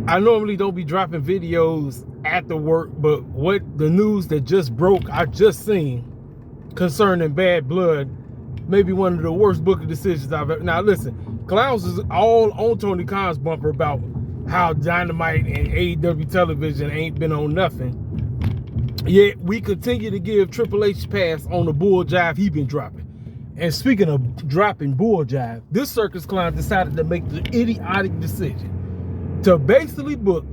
I normally don't be dropping videos after work, but what the news that just broke, I just seen concerning BadBlood, maybe one of the worst booking decisions I've ever. Now listen, Clowns is all on Tony Khan's bumper about how Dynamite and AEW television ain't been on nothing. Yet we continue to give Triple H pass on the bull jive he been dropping. And speaking of dropping bull jive, this circus clown decided to make the idiotic decision to basically book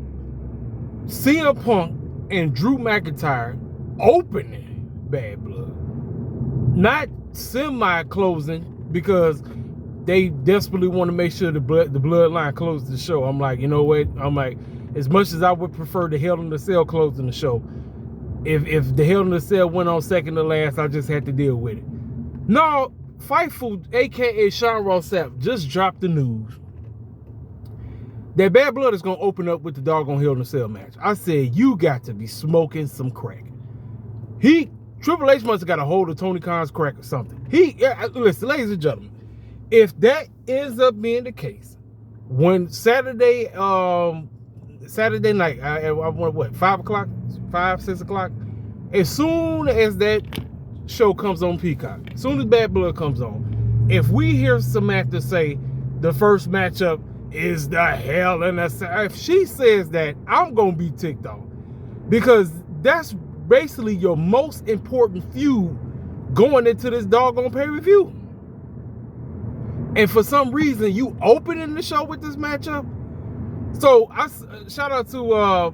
Cmpunk and Drew McIntyre opening BadBlood. Not semi-closing, because they desperately want to make sure the bloodline closes the show. I'm like, you know what? I'm like, as much as I would prefer the Hell in a Cell closing the show, if the Hell in a Cell went on second to last, I just had to deal with it. No, Fightful, aka Sean Ross Sapp, just dropped the news that BadBlood is gonna open up with the doggone Hell in a Cell match. I said, you got to be smoking some crack. Triple H must have got a hold of Tony Khan's crack or something. Listen, ladies and gentlemen, if that ends up being the case, when Saturday night, I what, 5 o'clock, 6 o'clock, as soon as that show comes on Peacock, as soon as BadBlood comes on, if we hear Samantha say the first matchup is the Hell in a Cell, if she says that, I'm gonna be ticked off, because that's basically your most important feud going into this doggone pay-per-view. And for some reason, you opening the show with this matchup. So I shout out to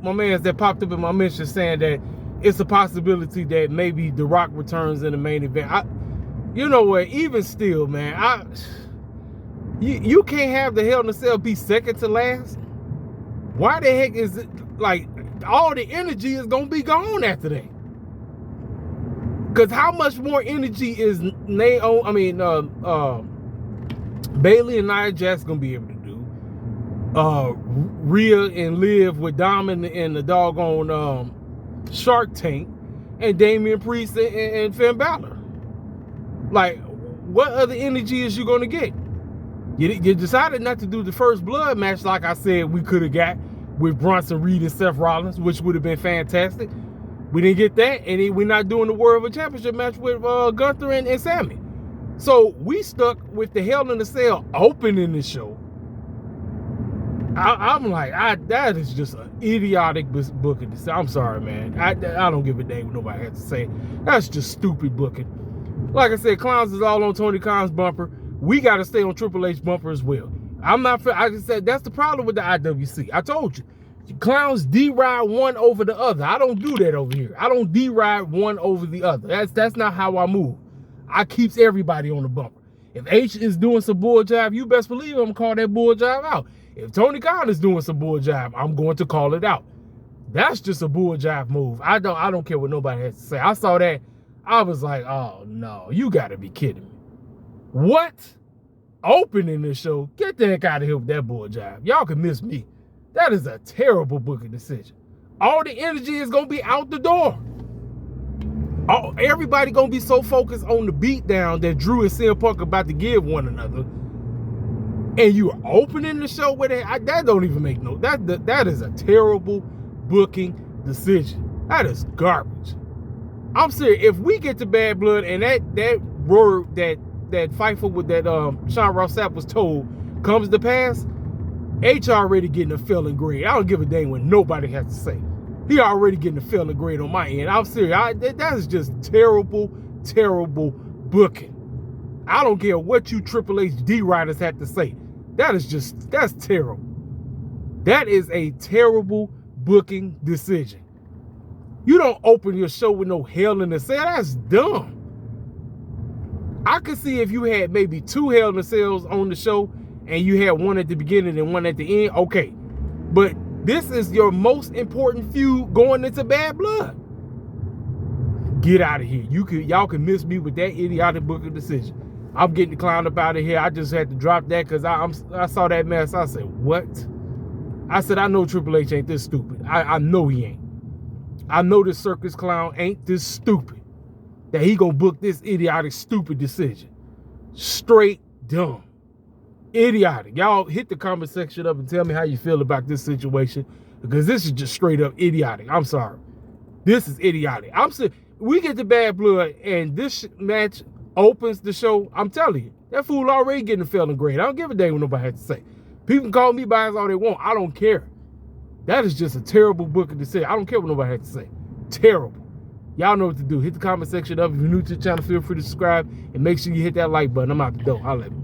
my mans that popped up in my mention saying that it's a possibility that maybe The Rock returns in the main event. You know what? Even still, man, you can't have the Hell in a Cell be second to last. Why the heck is it like all the energy is gonna be gone after that? Because how much more energy is Bailey and Nia Jax gonna be able to do? Rhea and Liv with Dom in the doggone Shark Tank, and Damian Priest and Finn Balor. Like, what other energy is you gonna get? You decided not to do the first blood match like I said we could have got with Bronson Reed and Seth Rollins, which would have been fantastic. We didn't get that, and we're not doing the World Championship match with Gunther and Sammy. So we stuck with the Hell in a Cell opening the show. I'm like, that is just an idiotic booking. I'm sorry, man. I don't give a damn what nobody has to say. That's just stupid booking. Like I said, Clowns is all on Tony Khan's bumper. We got to stay on Triple H bumper as well. I just said that's the problem with the IWC. I told you. Clowns deride one over the other. I don't do that over here. I don't deride one over the other. That's not how I move. I keeps everybody on the bumper. If H is doing some bull jive, you best believe I'm gonna call that bull jive out. If Tony Khan is doing some bull jive, I'm going to call it out. That's just a bull jive move. I don't care what nobody has to say. I saw that. I was like, oh no, you gotta be kidding me. What? Opening this show? Get the heck out of here with that bull jive. Y'all can miss me. That is a terrible booking decision. All the energy is gonna be out the door. Everybody gonna be so focused on the beatdown that Drew and CM Punk are about to give one another, and you are opening the show with it. That don't even make no. That is a terrible booking decision. That is garbage. I'm serious. If we get to BadBlood and that word that Fightful with that Sean Ross Sapp was told comes to pass, H already getting a failing grade. I don't give a dang what nobody has to say. He already getting a failing grade on my end. I'm serious. That is just terrible, terrible booking. I don't care what you Triple H D-Riders have to say. That's terrible. That is a terrible booking decision. You don't open your show with no Hell in a Cell. That's dumb. I could see if you had maybe 2 Hell in a Cells on the show and you had one at the beginning and one at the end, okay. But this is your most important feud going into BadBlood. Get out of here. Y'all can miss me with that idiotic booking decision. I'm getting the clown up out of here. I just had to drop that because I saw that mess. I said, what? I said, I know Triple H ain't this stupid. I know he ain't. I know this circus clown ain't this stupid that he gonna book this idiotic, stupid decision. Straight dumb. Idiotic. Y'all hit the comment section up and tell me how you feel about this situation, because this is just straight up idiotic. I'm sorry. This is idiotic. We get to Bad Blood and this match opens the show. I'm telling you, that fool already getting a failing grade. I don't give a damn what nobody has to say. People can call me biased all they want. I don't care. That is just a terrible booking to say. I don't care what nobody has to say. Terrible. Y'all know what to do. Hit the comment section up. If you're new to the channel, feel free to subscribe and make sure you hit that like button. I'm out the door. Holla at me.